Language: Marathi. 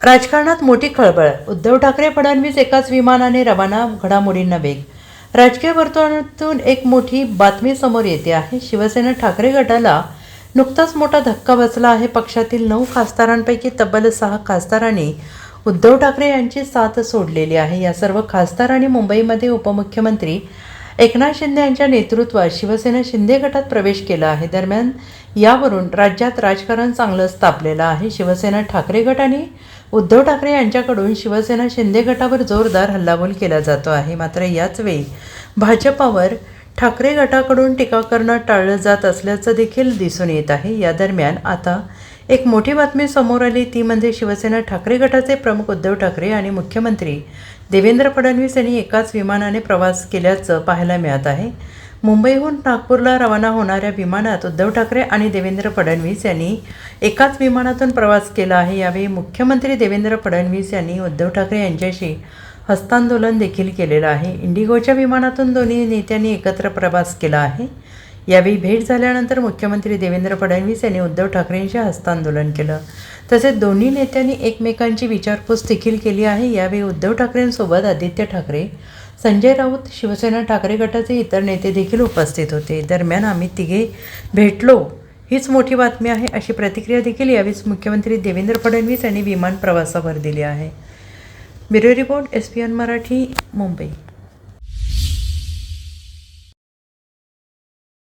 राजकारणात मोठी खळबळ. उद्धव ठाकरे फडणवीस एकाच विमानाने रवाना, घडामोडींना वेग. राजकीय वर्तुळातून एक मोठी बातमी समोर येते आहे. शिवसेना ठाकरे गटाला नुकताच मोठा धक्का बसला आहे. पक्षातील 9 खासदारांपैकी तब्बल 6 खासदारांनी उद्धव ठाकरे यांची साथ सोडलेली आहे. या सर्व खासदारांनी मुंबईमध्ये उपमुख्यमंत्री एकनाथ शिंदे यांच्या नेतृत्वात शिवसेना शिंदे गटात प्रवेश केला आहे. दरम्यान यावरून राज्यात राजकारण चांगलंच तापलेलं आहे. शिवसेना ठाकरे गट आणि उद्धव ठाकरे यांच्याकडून शिवसेना शिंदे गटावर जोरदार हल्लाबोल केला जातो आहे. मात्र याच वेळी भाजपावर ठाकरे गटाकडून टीका करणं टाळलं जात असल्याचं देखील दिसून येत आहे. या दरम्यान आता एक मोठी बातमी समोर आली, ती म्हणजे शिवसेना ठाकरे गटाचे प्रमुख उद्धव ठाकरे आणि मुख्यमंत्री देवेंद्र फडणवीस यांनी एकाच विमानाने प्रवास केल्याचं पाहायला मिळत आहे. मुंबईहून नागपूरला रवाना होणाऱ्या विमानात उद्धव ठाकरे आणि देवेंद्र फडणवीस यांनी एकाच विमानातून प्रवास केला आहे. यावेळी मुख्यमंत्री देवेंद्र फडणवीस यांनी उद्धव ठाकरे यांच्याशी हस्तांदोलन देखील केलेलं आहे. इंडिगोच्या विमानातून दोन्ही नेत्यांनी एकत्र प्रवास केला आहे. यावेळी भेट झाल्यानंतर मुख्यमंत्री देवेंद्र फडणवीस यांनी उद्धव ठाकरेंशी हस्तांदोलन केलं. तसेच दोन्ही नेत्यांनी एकमेकांची विचारपूस देखील केली आहे. यावेळी उद्धव ठाकरेंसोबत आदित्य ठाकरे, संजय राऊत, शिवसेना ठाकरे गटाचे इतर नेते देखील उपस्थित होते. दरम्यान आम्ही तिघे भेटलो, हीच मोठी बातमी आहे, अशी प्रतिक्रिया देखील यावेळी मुख्यमंत्री देवेंद्र फडणवीस यांनी विमान प्रवासावर दिली आहे. Bureau report, SPN Marathi, Mumbai.